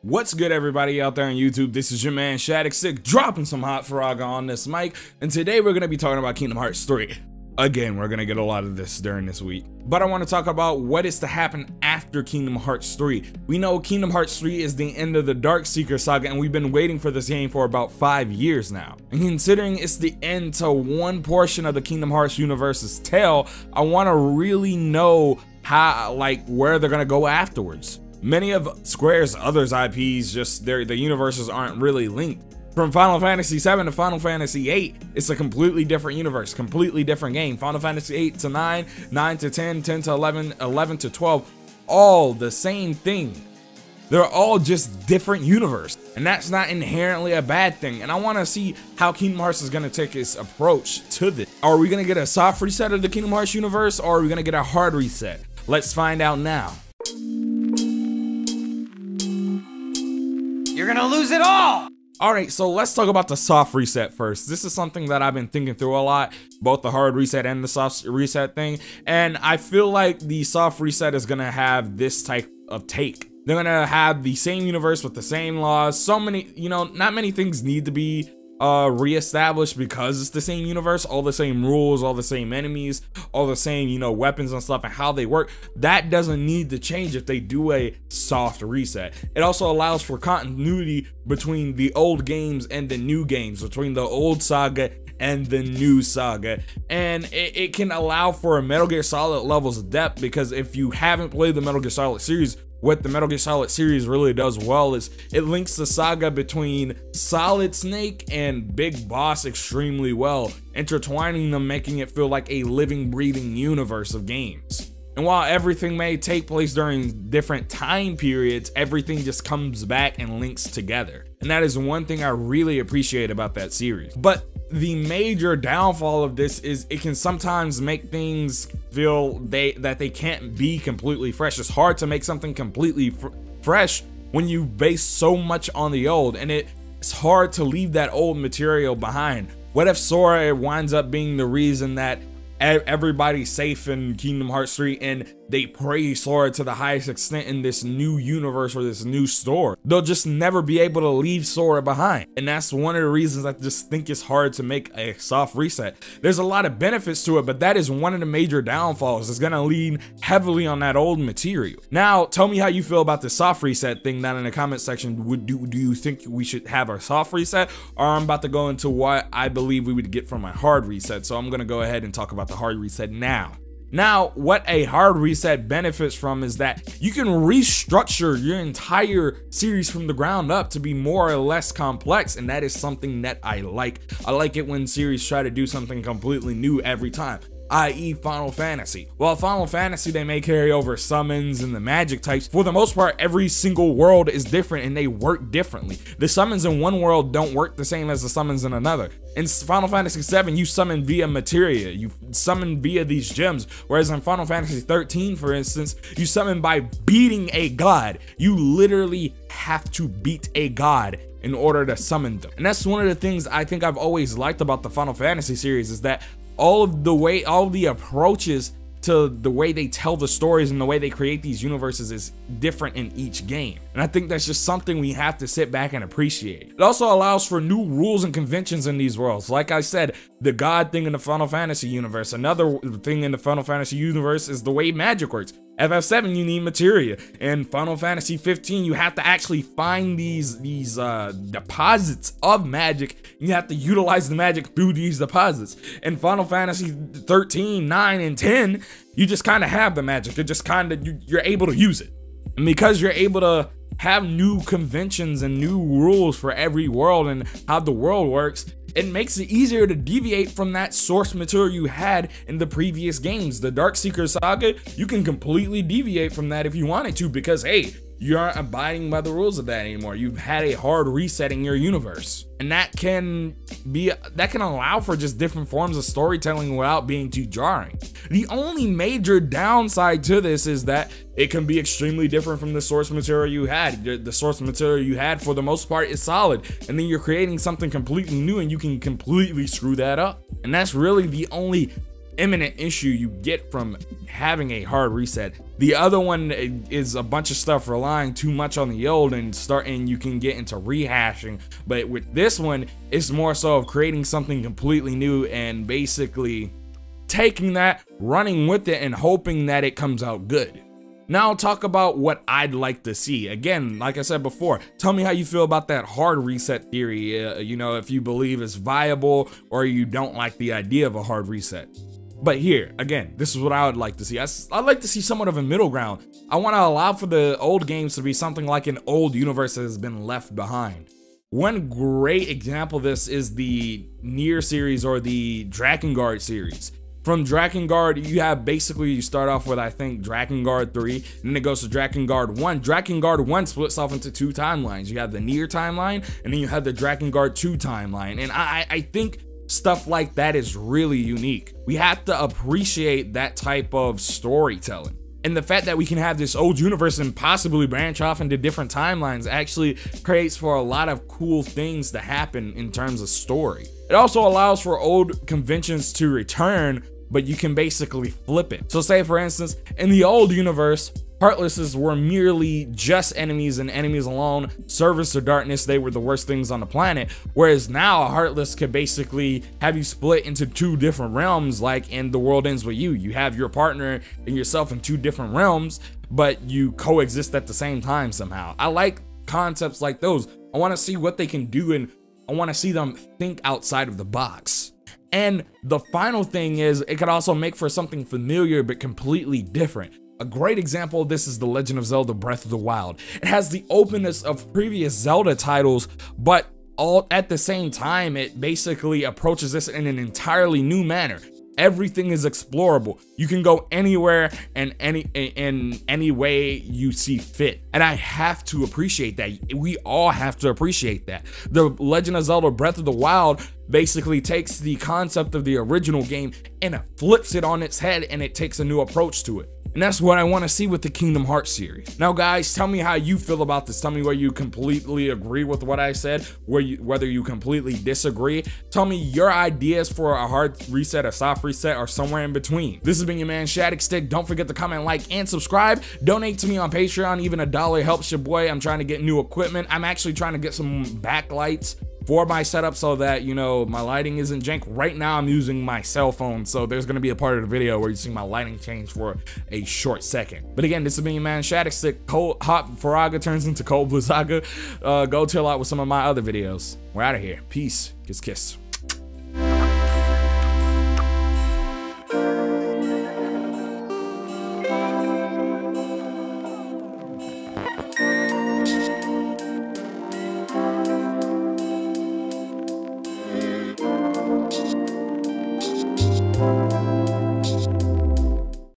What's good, everybody out there on YouTube? This is your man Shadicstick dropping some hot frog on this mic, and today we're going to be talking about Kingdom Hearts 3. Again, we're going to get a lot of this during this week, but I want to talk about what is to happen after Kingdom Hearts 3. We know Kingdom Hearts 3 is the end of the Darkseeker saga, and we've been waiting for this game for about 5 years now. And considering it's the end to one portion of the Kingdom Hearts universe's tale, I want to really know how, where they're going to go afterwards. Many of Square's others IPs, the universes aren't really linked. From Final Fantasy VII to Final Fantasy VIII, it's a completely different universe, completely different game. Final Fantasy VIII to 9, 9 to 10, 10 to 11, 11 to 12, all the same thing. They're all just different universe, and that's not inherently a bad thing. And I want to see how Kingdom Hearts is going to take its approach to this. Are we going to get a soft reset of the Kingdom Hearts universe, or are we going to get a hard reset? Let's find out now. You're gonna lose it all! Alright, so let's talk about the soft reset first. This is something that I've been thinking through a lot, both the hard reset and the soft reset thing, and I feel like the soft reset is gonna have this type of take. They're gonna have the same universe with the same laws. So many, not many things need to be reestablished because it's the same universe, all the same rules, all the same enemies, all the same, weapons and stuff and how they work. That doesn't need to change if they do a soft reset. It also allows for continuity between the old games and the new games, between the old saga and the new saga, and it can allow for a Metal Gear Solid levels of depth, because if you haven't played the Metal Gear Solid series, what the Metal Gear Solid series really does well is it links the saga between Solid Snake and Big Boss extremely well, intertwining them, making it feel like a living, breathing universe of games. And while everything may take place during different time periods, everything just comes back and links together. And that is one thing I really appreciate about that series. But the major downfall of this is it can sometimes make things feel that they can't be completely fresh. It's hard to make something completely fresh when you base so much on the old, and it's hard to leave that old material behind. What if Sora winds up being the reason that everybody's safe in Kingdom Hearts 3 and they praise Sora to the highest extent in this new universe or this new story? They'll just never be able to leave Sora behind. And that's one of the reasons I just think it's hard to make a soft reset. There's a lot of benefits to it, but that is one of the major downfalls. It's gonna lean heavily on that old material. Now, tell me how you feel about the soft reset thing down in the comment section. Do you think we should have a soft reset? Or I'm about to go into what I believe we would get from a hard reset. So I'm gonna go ahead and talk about the hard reset now. Now, what a hard reset benefits from is that you can restructure your entire series from the ground up to be more or less complex, and that is something that I like. I like it when series try to do something completely new every time, i.e. Final Fantasy. While Final Fantasy, they may carry over summons and the magic types, for the most part, every single world is different and they work differently. The summons in one world don't work the same as the summons in another. In Final Fantasy VII, you summon via materia, you summon via these gems, whereas in Final Fantasy 13, for instance, you summon by beating a god. You literally have to beat a god in order to summon them. And that's one of the things I think I've always liked about the Final Fantasy series, is that all the approaches to the way they tell the stories and the way they create these universes is different in each game. And I think that's just something we have to sit back and appreciate. It also allows for new rules and conventions in these worlds. Like I said, the god thing in the Final Fantasy universe. Another thing in the Final Fantasy universe is the way magic works. FF7, you need materia. In Final Fantasy 15, you have to actually find these deposits of magic. You have to utilize the magic through these deposits. In Final Fantasy 13, 9, and 10, you just kind of have the magic. It just kind of, you're able to use it. And because you're able to have new conventions and new rules for every world and how the world works, it makes it easier to deviate from that source material you had in the previous games. The Darkseeker saga, you can completely deviate from that if you wanted to, because hey, you aren't abiding by the rules of that anymore. You've had a hard reset in your universe, and that can allow for just different forms of storytelling without being too jarring. The only major downside to this is that it can be extremely different from the source material you had. The source material you had, for the most part, is solid, and then you're creating something completely new and you can completely screw that up. And that's really the only imminent issue you get from having a hard reset. The other one is a bunch of stuff relying too much on the old and you can get into rehashing. But with this one, it's more so of creating something completely new and basically taking that, running with it, and hoping that it comes out good. Now I'll talk about what I'd like to see. Again, like I said before, tell me how you feel about that hard reset theory, you know, if you believe it's viable or you don't like the idea of a hard reset. But here, again, this is what I would like to see. I'd like to see somewhat of a middle ground. I want to allow for the old games to be something like an old universe that has been left behind. One great example of this is the Nier series or the Drakengard series. From Drakengard, you have basically, you start off with, I think, Drakengard 3, and then it goes to Drakengard 1. Drakengard 1 splits off into two timelines. You have the Nier timeline, and then you have the Drakengard 2 timeline. And I think stuff like that is really unique. We have to appreciate that type of storytelling. And the fact that we can have this old universe and possibly branch off into different timelines actually creates for a lot of cool things to happen in terms of story. It also allows for old conventions to return, but you can basically flip it. So say for instance, in the old universe, Heartlesses were merely just enemies and enemies alone. Servants of darkness, they were the worst things on the planet. Whereas now a Heartless could basically have you split into two different realms, like in The World Ends With You. You have your partner and yourself in two different realms, but you coexist at the same time somehow. I like concepts like those. I want to see what they can do, and I want to see them think outside of the box. And the final thing is, it could also make for something familiar but completely different. A great example of this is The Legend of Zelda Breath of the Wild. It has the openness of previous Zelda titles, but all at the same time, it basically approaches this in an entirely new manner. Everything is explorable. You can go anywhere and in any way you see fit. And I have to appreciate that. We all have to appreciate that. The Legend of Zelda Breath of the Wild basically takes the concept of the original game and it flips it on its head, and it takes a new approach to it. And that's what I want to see with the Kingdom Hearts series. Now guys, tell me how you feel about this. Tell me whether you completely agree with what I said, whether you completely disagree. Tell me your ideas for a hard reset, a soft reset, or somewhere in between. This has been your man Shadicstick. Don't forget to comment, like, and subscribe. Donate to me on Patreon. Even $1 helps your boy. I'm trying to get new equipment. I'm actually trying to get some backlights for my setup so that, you know, my lighting isn't jank. Right now I'm using my cell phone, so there's gonna be a part of the video where you see my lighting change for a short second. But again, this has been your man Shadicstick. Cold Hot Faraga turns into Cold Blizzaga. Go chill out with some of my other videos. We're out of here. Peace. Kiss, kiss.